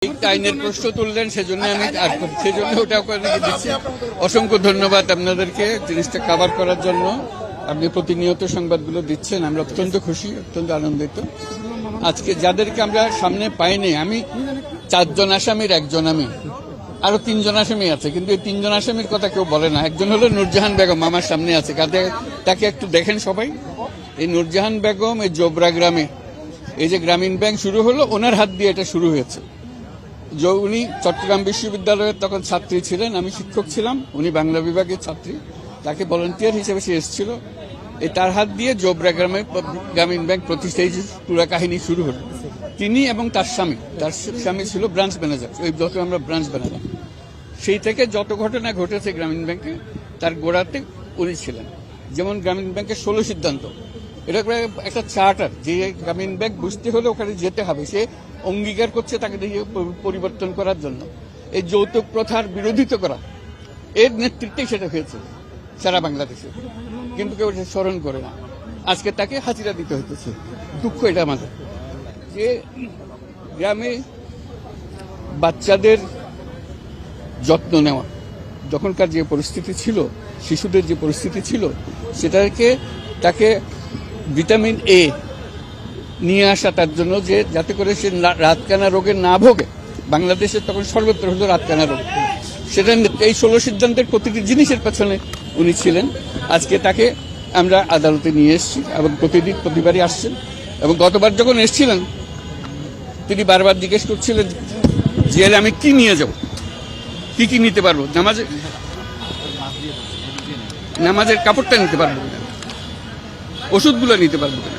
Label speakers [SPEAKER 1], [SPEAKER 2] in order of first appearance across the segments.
[SPEAKER 1] আইনের প্রশ্ন তুললেন, সেজন্য আমি ওটা দিচ্ছি। অসংখ্য ধন্যবাদ আপনাদেরকে জিনিসটা কভার করার জন্য। আপনি প্রতিনিয়ত সংবাদগুলো দিচ্ছেন, আমরা অত্যন্ত খুশি, অত্যন্ত আনন্দিত। আজকে যাদেরকে আমরা সামনে পাইনি, আমি 4 জন আসামির একজন, আমি আরো 3 জন আসামি আছে, কিন্তু এই 3 জন আসামির কথা কেউ বলে না। একজন হলো নূরজাহান বেগম, আমার সামনে আছে, তাকে একটু দেখেন সবাই। এই নূরজাহান বেগম এই জোবরা গ্রামে এই যে গ্রামীণ ব্যাংক শুরু হলো, ওনার হাত দিয়ে এটা শুরু হয়েছে। উনি চট্টগ্রাম বিশ্ববিদ্যালয়ের তখন ছাত্রী ছিলেন, আমি শিক্ষক ছিলাম, উনি বাংলা বিভাগের ছাত্রী। তাকে ভলান্টিয়ার হিসেবে সে এসেছিল, এই তার হাত দিয়ে জোবরা গ্রামে গ্রামীণ ব্যাংক প্রতিষ্ঠা, এই পুরো কাহিনী শুরু হলো। তিনি এবং তার স্বামী ছিল ব্রাঞ্চ ম্যানেজার, ওই যত আমরা ব্রাঞ্চ ম্যানেজার। সেই থেকে যত ঘটনা ঘটেছে গ্রামীণ ব্যাংকে, তার গোড়াতে উনি ছিলেন। যেমন গ্রামীণ ব্যাংকের 16 সিদ্ধান্ত, এটা একটা চার্টার, যে গ্রামীণ ব্যাংক বুঝতে হলে ওখানে যেতে হবে, সে অঙ্গীকার করছে তাকে পরিবর্তন করার জন্য। এই যৌতুক প্রথার বিরোধিতা করা, এর নেতৃত্বে সেটা হয়েছে সারা বাংলাদেশে, কিন্তু কেউ স্মরণ করে না। আজকে তাকে হাজিরা দিতে হইতেছে, দুঃখ এটা আমাদের। যে গ্রামে বাচ্চাদের যত্ন নেওয়া, তখনকার যে পরিস্থিতি ছিল, শিশুদের যে পরিস্থিতি ছিল, তাকে ভিটামিন এ নিয়ে আসা তার জন্য, যে যাতে করে সে রাতকানা রোগে না ভোগে। বাংলাদেশে তখন সর্বত্র হলো রাতকানা রোগ, সেটা এই 16 সিদ্ধান্তের প্রতিটি জিনিসের পেছনে উনি ছিলেন। আজকে তাকে আমরা আদালতে নিয়ে এসেছি এবং প্রতিবারই আসছেন। এবং গতবার যখন এসেছিলেন, তিনি বারবার জিজ্ঞেস করছিলেন জেলে আমি কি নিয়ে যাব, কি নিতে পারবো, নামাজের কাপড়টা নিতে পারবো না, ওষুধগুলো নিতে পারবো না।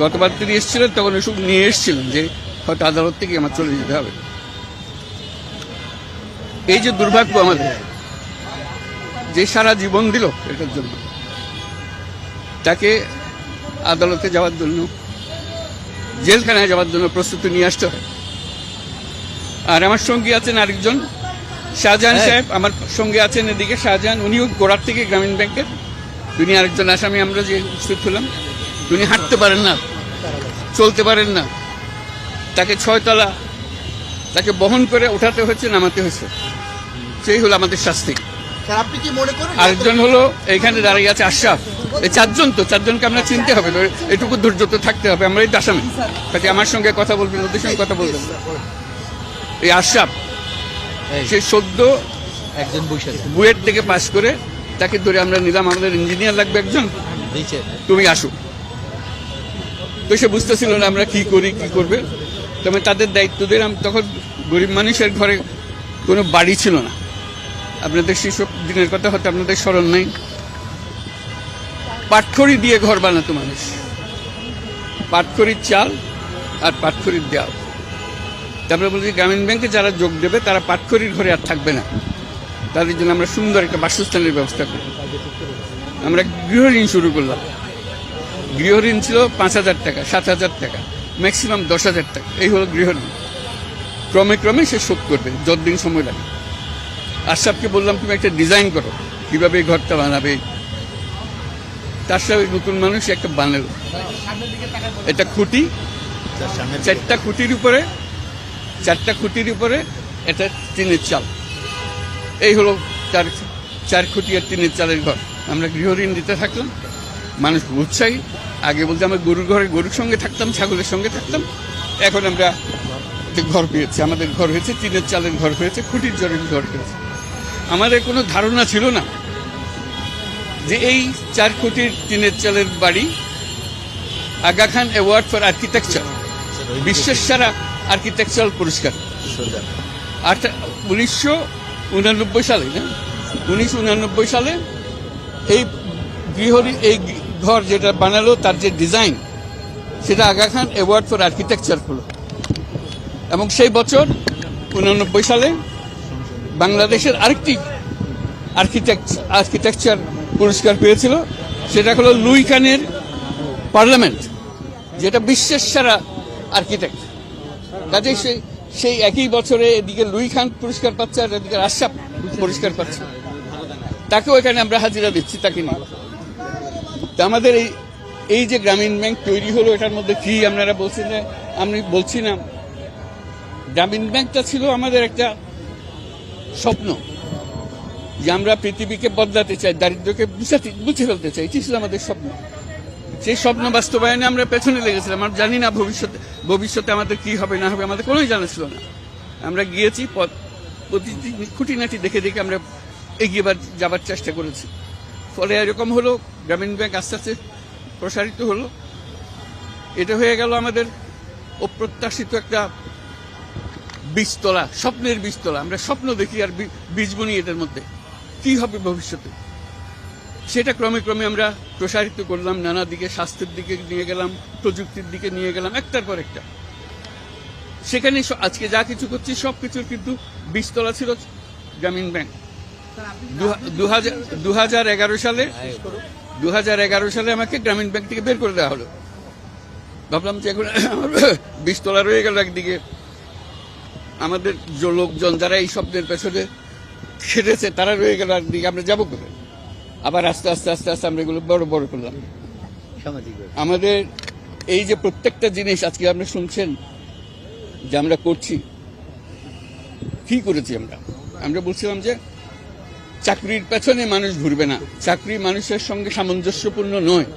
[SPEAKER 1] গতবার তিনি এসেছিলেন, তখন ওষুধ নিয়ে এসেছিলেন, যে হয়তো আদালত থেকে আমার চলে যেতে হবে। এই যে দুর্ভাগ্য আমাদের, যে সারা জীবন দিল এটার জন্য, তাকে আদালতে যাওয়ার জন্য, জেলখানায় যাওয়ার জন্য প্রস্তুতি নিয়ে আসতে হয়। আর আমার সঙ্গী আছেন আরেকজন শাহজাহান সাহেব, আমার সঙ্গে আছেন এদিকে শাহজাহান, উনিও গোড়ার থেকে গ্রামীণ ব্যাংকের, তিনি আরেকজন আসামি। আমরা যে উপস্থিত হলাম, তিনি হাঁটতে পারেন না, চলতে পারেন না, তাকে 6 তলা তাকে বহন করে উঠাতে হচ্ছে, নামাতে হচ্ছে। সেই হলো আমাদের শাস্তি।
[SPEAKER 2] আপনি কি মনে করেন?
[SPEAKER 1] আরেকজন হলো এইখানে দাঁড়িয়ে আছে আশরাফ। এই 4 জন, তো 4 জনকে আমরা চিনতে হবে, এটুকু ধৈর্য তো থাকতে হবে। আমরা এই আসামি, তাকে আমার সঙ্গে কথা বলবেন, ওদের সঙ্গে কথা বলবেন। এই আশরাফ, সে সদ্য
[SPEAKER 2] একজন
[SPEAKER 1] বুয়েট থেকে পাস করে, তাকে ধরে আমরা নিলাম, আমাদের ইঞ্জিনিয়ার লাগবে একজন, তুমি আসো। তো সে বুঝতেছিল না আমরা কি করি, কি করবে। তবে তাদের দায়িত্ব দিলাম। তখন গরিব মানুষের ঘরে কোনো বাড়ি ছিল না। আপনাদের সেসব দিনের কথা হয়তো আপনাদের স্মরণ নেই। পাটখড়ি দিয়ে ঘর বানাতো মানুষ, পাটখড়ির চাল আর পাটখড়ির দেওয়াল। তারপরে বলছি গ্রামীণ ব্যাংকে যারা যোগ দেবে তারা পাটখড়ির ঘরে আর থাকবে না, তাদের জন্য আমরা সুন্দর একটা বাসস্থানের ব্যবস্থা করি। আমরা গৃহঋণ শুরু করলাম। গৃহঋণ ছিল 5,000 টাকা, 7,000 টাকা, ম্যাক্সিমাম 10,000 টাকা। এই হলো গৃহঋণ। ক্রমে ক্রমে সে শোধ করবে যতদিন সময় লাগে। আশরাফকে বললাম তুমি একটা ডিজাইন করো, কিভাবে এই ঘরটা বানাবে। তার সাথে নতুন মানুষ একটা বানালো, এটা খুঁটি, 4টা খুঁটির উপরে এটা টিনের চাল। এই হলো 4 খুঁটি আর টিনের চালের ঘর। আমরা গৃহঋণ দিতে থাকলাম, মানুষ উৎসাহী। আগে বলতে আমরা গরুর সঙ্গে থাকতাম, ছাগলের সঙ্গে থাকতাম। এখন আমরা ঘর পেয়েছি, আমাদের ঘর হয়েছে, টিনের চালের ঘর হয়েছে, খুঁটির জলের ঘর হয়েছে। আমাদের কোনো ধারণা ছিল না যে এই 4 খুঁটির টিনের চালের বাড়ি Aga Khan award for architecture, বিশ্বের সেরা আর্কিটেকচারাল পুরস্কার 1989 সালে, না 1989 সালে এই এই ঘর যেটা বানালো, তার যে ডিজাইন, সেটা Aga Khan award for architecture হলো। এবং সেই বছর 89 সালে বাংলাদেশের আরেকটি আর্কিটেকচার পুরস্কার পেয়েছিল, সেটা হলো লুই খানের পার্লামেন্ট, যেটা বিশ্বের সেরা আর্কিটেক্ট। কাজে সেই একই বছরে এদিকে লুই খান পুরস্কার পাচ্ছে আর এদিকে আশরাফ পুরস্কার পাচ্ছে। তাকেও এখানে আমরা হাজিরা দিচ্ছি, তাকে নিয়ে। তা আমাদের এই যে গ্রামীণ ব্যাংক তৈরি হলো, এটার মধ্যে কি আপনারা বলছেন, আমি বলছি না গ্রামীণ ব্যাংকটা ছিল আমাদের একটা স্বপ্ন, যে আমরা পৃথিবীকে বদলাতে চাই, দারিদ্র্যকে মুছে ফেলতে চাই। এটি ছিল আমাদের স্বপ্ন। সেই স্বপ্ন বাস্তবায়নে আমরা পেছনে লেগেছিলাম। আমরা জানি না ভবিষ্যতে আমাদের কি হবে না হবে, আমাদের কোনোই জানা ছিল না। আমরা গিয়েছি, প্রতিটি খুঁটিনাটি দেখে দেখে আমরা এগিয়ে যাবার চেষ্টা করেছি। ফলে এরকম হলো, গ্রামীণ ব্যাংক আস্তে আস্তে প্রসারিত হলো। এটা হয়ে গেল আমাদের অপ্রত্যাশিত একটা বীজতলা, স্বপ্নের বীজতলা। আমরা স্বপ্ন দেখি আর বীজ বুনি এটার মধ্যে কি হবে ভবিষ্যতে। সেটা ক্রমে ক্রমে আমরা প্রসারিত করলাম, নানা দিকে, স্বাস্থ্যের দিকে নিয়ে গেলাম, প্রযুক্তির দিকে নিয়ে গেলাম, একটার পর একটা। সেখানে আজকে যা কিছু করছি সবকিছুর কিন্তু বীজতলা ছিল গ্রামীণ ব্যাংক। 2011 সালে আমাকে গ্রামীণ ব্যাংক থেকে বের করে দেওয়া হলো। ভাবলাম যে এখন আমার বীজতলা রয়ে গেল একদিকে, আমাদের যে লোকজন যারা এই শব্দের পেছনে খেটেছে তারা রয়ে গেল একদিকে, আমরা যাবো করে। আবার আস্তে আস্তে আস্তে আস্তে আমরা এগুলো বড় বড় করলাম। আমাদের এই যে প্রত্যেকটা জিনিস আজকে আপনি শুনছেন যে আমরা করছি, কি করেছি আমরা বলছিলাম যে চাকরির পেছনে মানুষ ঘুরবে না, চাকরি মানুষের সঙ্গে সামঞ্জস্যপূর্ণ নয়।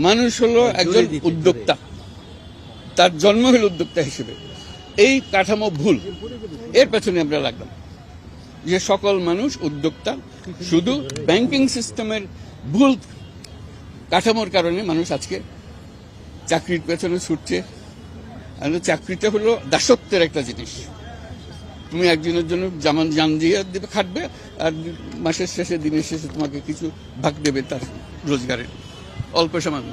[SPEAKER 1] মানুষ হলো একজন উদ্যোক্তা, তার জন্ম হলো উদ্যোক্তা হিসেবে। এই কাঠামো ভুল, এর পেছনে আমরা লাগলাম যে সকল মানুষ উদ্যোক্তা। শুধু ব্যাংকিং সিস্টেমের ভুল কাঠামোর কারণে মানুষ আজকে চাকরির পেছনে ছুটছে। চাকরিটা হলো দাসত্বের একটা জিনিস। তুমি একজনের জন্য জান দিয়ে দেবে, খাটবে, আর মাসের শেষে, দিনের শেষে তোমাকে কিছু ভাগ দেবে তার রোজগারের, অল্প সামান্য।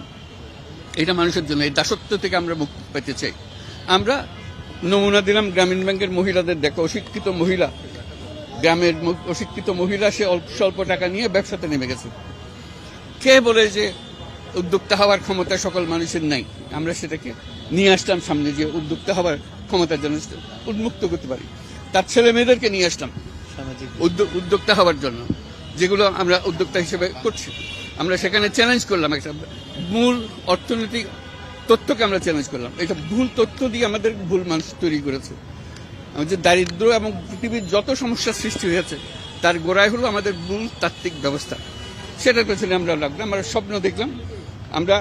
[SPEAKER 1] এটা মানুষের জন্য, এই দাসত্ব থেকে আমরা মুক্তি পেতে চাই। আমরা নমুনা দিলাম গ্রামীণ ব্যাংকের মহিলাদের। দেখো, অশিক্ষিত মহিলা, গ্রামের অশিক্ষিত মহিলা, সে স্বল্প টাকা নিয়ে ব্যবসাতে নেমে গেছে। কে বলে যে উদ্যোক্তা হওয়ার ক্ষমতা সকল মানুষের নাই? আমরা সেটাকে নিয়ে আসলাম সামনে, যে উদ্যোক্তা হওয়ার ক্ষমতার জন্য উন্মুক্ত করতে পারি। তার ছেলে মেয়েদেরকে নিয়ে আসলাম উদ্যোক্তা হওয়ার জন্য, যেগুলো আমরা উদ্যোক্তা হিসেবে করছি। আমরা সেখানে চ্যালেঞ্জ করলাম, একটা মূল অর্থনৈতিক তথ্যকে আমরা চ্যালেঞ্জ করলাম। এটা ভুল তথ্য দিয়ে আমাদের ভুল মানুষ তৈরি করেছে। আমাদের দারিদ্র এবং পৃথিবীর যত সমস্যার সৃষ্টি হয়েছে তার গোড়ায় হলো আমাদের ভুল তাত্ত্বিক ব্যবস্থা। সেটার পেছনে আমরা লাগলাম, আমরা স্বপ্ন দেখলাম, আমরা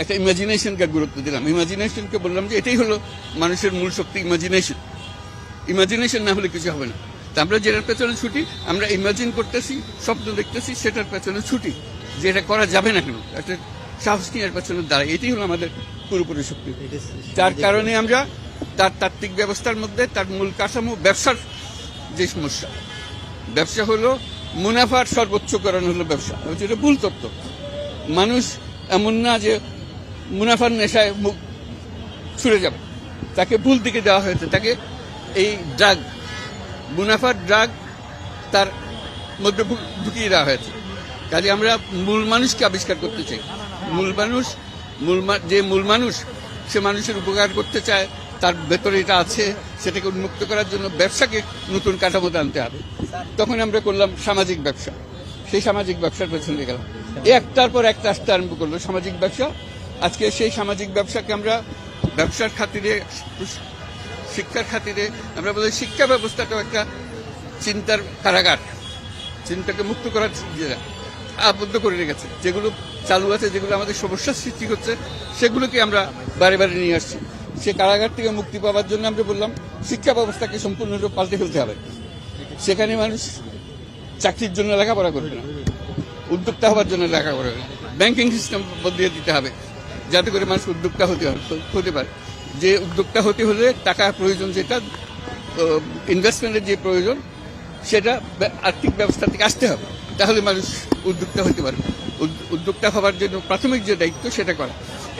[SPEAKER 1] একটা ইমাজিনেশনকে গুরুত্ব দিলাম। ইমাজিনেশনকে বললাম যে এটাই হলো মানুষের মূল শক্তি, ইমাজিনেশন না হলে কিছু হবে না। তা আমরা যেটার পেছনে ছুটি, আমরা ইমাজিন করতেছি, স্বপ্ন দেখতেছি, সেটার পেছনে ছুটি, যে এটা করা যাবে না কেন, একটা সাহস নিয়ে এর পেছনে দাঁড়ায়। এটাই হলো আমাদের পুরোপুরি শক্তি। যার কারণে আমরা তার তাত্ত্বিক ব্যবস্থার মধ্যে তার মূল কাঠামো, ব্যবসার যে সমস্যা, ব্যবসা হলো মুনাফার সর্বোচ্চকরণ হলো ব্যবসা। এটা ভুল তত্ত্ব। মানুষ এমন না যে মুনাফার নেশায় মুখ ছুড়ে যাবে, তাকে ভুল দিকে দেওয়া হয়েছে। তাকে এই ড্রাগ, মুনাফার ড্রাগ তার মধ্যে ঢুকিয়ে দেওয়া হয়েছে। কাজে আমরা মূল মানুষকে আবিষ্কার করতে চাই। যে মূল মানুষ, সে মানুষের উপকার করতে চায়, তার ভেতরে এটা আছে, সেটাকে উন্মুক্ত করার জন্য ব্যবসাকে নতুন কাঠামোতে আনতে হবে। তখন আমরা করলাম সামাজিক ব্যবসা। সেই সামাজিক ব্যবসার পেছনে গেলাম, একটার পর একটা আসতে আরম্ভ করলো সামাজিক ব্যবসা। আজকে সেই সামাজিক ব্যবসাকে আমরা ব্যবসার খাতিরে, শিক্ষার খাতিরে, আমরা বলি শিক্ষা ব্যবস্থাটাও একটা চিন্তার কারাগার, চিন্তাকে মুক্ত করার আবদ্ধ করে রেখেছে। যেগুলো চালু আছে, যেগুলো আমাদের সমস্যার সৃষ্টি করছে, সেগুলোকে আমরা বারে বারে নিয়ে আসছি। সে কারাগার থেকে মুক্তি পাওয়ার জন্য আমরা বললাম শিক্ষা ব্যবস্থাকে সম্পূর্ণরূপে পাল্টে ফেলতে হবে। সেখানে মানুষ চাকরির জন্য লেখাপড়া করবে না, উদ্যোক্তা হওয়ার জন্য লেখাপড়া করবে। ব্যাংকিং সিস্টেম বদলিয়ে দিতে হবে, যাতে করে মানুষ উদ্যোক্তা হতে পারে। যে উদ্যোক্তা হতে হলে টাকা প্রয়োজন, যেটা ইনভেস্টমেন্টের যে প্রয়োজন, সেটা আর্থিক ব্যবস্থা থেকে আসতে হবে, তাহলে মানুষ উদ্যোক্তা হতে পারবে। উদ্যোক্তা হওয়ার জন্য প্রাথমিক যে দায়িত্ব, সেটা করা।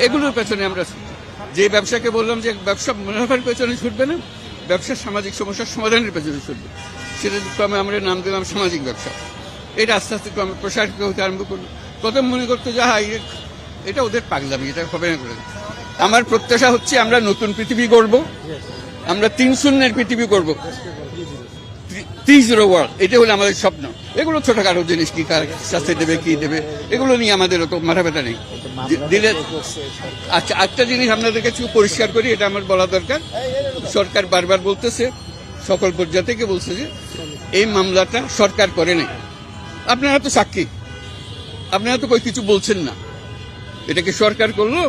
[SPEAKER 1] এগুলোর পেছনে আমরা যে ব্যবসাকে বললাম যে ব্যবসা মুনাফার পেছনে ছুটবে না, ব্যবসার সামাজিক সমস্যার সমাধানের পেছনে ছুটবে, সেটা ক্রমে আমরা নাম দিলাম সামাজিক ব্যবসা। এটা আস্তে আস্তে ক্রমে প্রসারিত হতে আরম্ভ করলো। প্রথম মনে করতো যে এটা ওদের পাগলামি, এটা হবে না করে। আমার প্রত্যাশা হচ্ছে আমরা নতুন পৃথিবী গড়ব, আমরা 3-0 পৃথিবী করব। 3-0 ওয়ার্ল্ড, এটা হলো আমাদের স্বপ্ন। এগুলো ছোটখাটো জিনিস, কি কার শাস্তি দেবে, কি দেবে, এগুলো নিয়ে আমাদের অত মাথা ব্যথা নেই। দিলে আচ্ছা, একটা জিনিস আপনাদেরকে একটু পরিষ্কার করি, এটা আমার বলা দরকার। সরকার বারবার বলতেছে, সকল পর্যায় থেকে বলছে যে এই মামলাটা সরকার করে নাই। আপনারা তো সাক্ষী, আপনারা তো কিছু বলছেন না। এটাকে সরকার করলো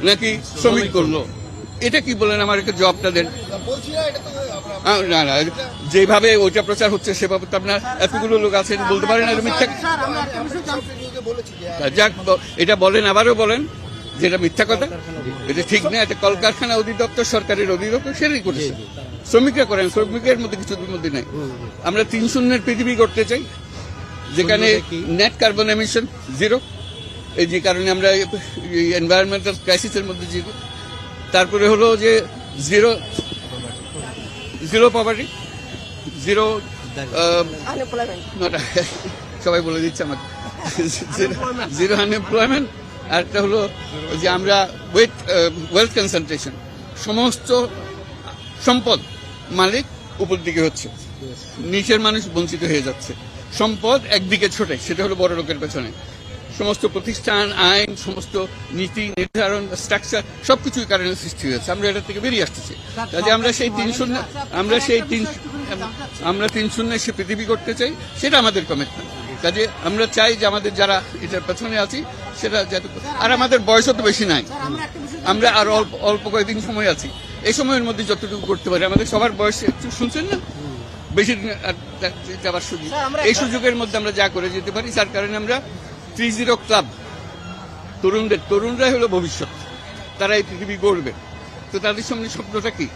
[SPEAKER 1] নাকি শ্রমিক করলো, এটা কি বলেন, আমার একটা জবাবটা দেন।
[SPEAKER 2] বলছি না, এটা তো আপনার-
[SPEAKER 1] না না, যেভাবে ওইটা প্রচার হচ্ছে সেভাবে তো আপনার এতগুলো লোক আছেন, বলতে পারেন এটা মিথ্যা।
[SPEAKER 2] বলেছি যে
[SPEAKER 1] যাক, এটা বলেন, আবারও বলেন যেটা মিথ্যা কথা, এটা ঠিক না। এটা কলকারখানা অধিদপ্তর, সরকারের অধিদপ্তর, সেটাই করেছে। শ্রমিকরা করেন, শ্রমিকের মধ্যে কিছুর মধ্যে নাই। আমরা 3-0 পৃথিবী করতে চাই, যেখানে নেট কার্বন এমিশন 0, এই যে কারণে আমরা এনভায়রনমেন্টাল ক্রাইসিসের মধ্যে 0। তারপরে হলো যে 0 পভার্টি, 0 সবাই বলে দিচ্ছে আমাকে, 0 আনএমপ্লয়মেন্ট। আর একটা হলো যে আমরা ওয়েলথ কনসেন্ট্রেশন, সমস্ত সম্পদ মালিক উপর দিকে হচ্ছে, নিচের মানুষ বঞ্চিত হয়ে যাচ্ছে। সম্পদ একদিকে ছোটে, সেটা হলো বড় লোকের পেছনে। সমস্ত প্রতিষ্ঠান, আইন, সমস্ত নীতি নির্ধারণ, স্ট্রাকচার, সবকিছুর কারণে সৃষ্টি হয়েছে। আমরা এটা থেকে বেরিয়ে আসতেছি। কাজে আমরা সেই 3-0 সে পৃথিবী করতে চাই, সেটা আমাদের কমিটমেন্ট। কাজে আমরা চাই যে আমাদের যারা এটার পেছনে আছি সেটা যাতে, আর আমাদের বয়সও তো বেশি নাই, আমরা আর অল্প কয়েকদিন সময় আছি। এই সময়ের মধ্যে যতটুকু করতে পারি, আমাদের সবার বয়স একটু শুনছেন না, বেশি দিন আর যাবার সুযোগ, এই সুযোগের মধ্যে আমরা যা করে যেতে পারি, যার কারণে আমরা 3-0 ক্লাব, তরুণরাই হলো ভবিষ্যৎ, তারা এই পৃথিবী গড়বে। তো তাদের সামনে স্বপ্নটা কি?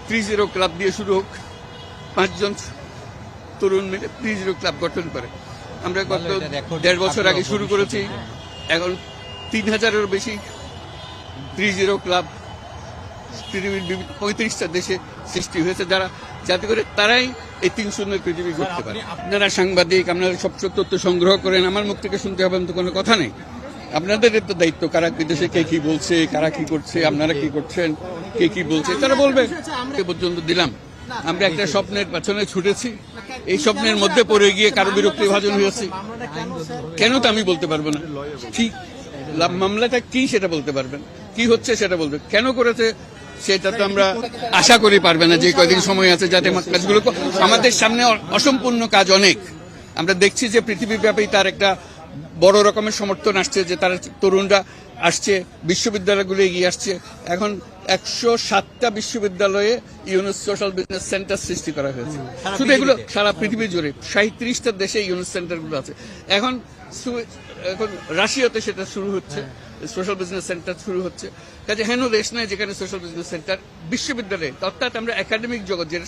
[SPEAKER 1] 3-0 ক্লাব দিয়ে শুরু হোক, 5 জন তরুণ মিলে 3-0 ক্লাব গঠন করে। আমরা গত 1.5 বছর আগে শুরু করেছি, এখন 3000-এরও বেশি 3-0 ক্লাব পৃথিবীর 35টা দেশে সৃষ্টি হয়েছে, যাতে করে তারাই এই 3-0 পৃথিবী করতে পারে। আপনারা সাংবাদিক, আপনারা সব তথ্য সংগ্রহ করেন, আমার মুখ থেকে শুনতে হবে তো কোনো কথা নেই। আপনাদের তো দায়িত্ব, কারা বিদেশে কে কি বলছে, কারা কি করছে, আপনারা কি করছেন, কে কি বলছে, তারা বলবে। এ পর্যন্ত দিলাম, আমরা একটা স্বপ্নের পেছনে ছুটেছি, এই স্বপ্নের মধ্যে পড়ে গিয়ে কারো বিরক্তি ভাজন হয়েছি। কেন তো আমি বলতে পারবো না, ঠিক মামলাটা কি সেটা বলতে পারবেন, কি হচ্ছে সেটা বলবে, কেন করেছে সেটা তো আমরা আশা করি পারবে না, যে কয়দিন সময় আছে যাতে কাজগুলো। আমাদের সামনে অসম্পূর্ণ কাজ অনেক, আমরা দেখছি যে পৃথিবীব্যাপী তার একটা বড় রকমের সমর্থন আসছে, যে তারা তরুণরা আসছে, বিশ্ববিদ্যালয়গুলো এগিয়ে আসছে। এখন 107টা বিশ্ববিদ্যালয়ে ইউনুস সোশ্যাল বিজনেস সেন্টার সৃষ্টি করা হয়েছে। শুধু এগুলো সারা পৃথিবী জুড়ে 37টা দেশে ইউনুস সেন্টারগুলো আছে। এখন রাশিয়াতে সেটা শুরু হচ্ছে, সোশ্যাল বিজনেস সেন্টার শুরু হচ্ছে। কাজে হেন দেশ নয় যেখানে সোশ্যাল বিজনেস সেন্টার বিশ্ববিদ্যালয়ে, অর্থাৎ আমরা একাডেমিক জগৎ, যেটা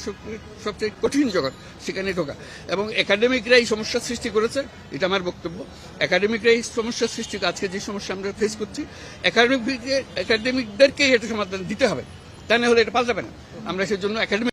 [SPEAKER 1] সবচেয়ে কঠিন জগৎ, সেখানে ঢোকা। এবং একাডেমিকরা এই সমস্যার সৃষ্টি করেছে, এটা আমার বক্তব্য। একাডেমিকরা এই সমস্যার সৃষ্টি, আজকে যে সমস্যা আমরা ফেস করছি, একাডেমিকদেরকেই এটা সমাধান দিতে হবে, তা না হলে এটা পাল্টাবে না। আমরা সেজন্য একাডেমিক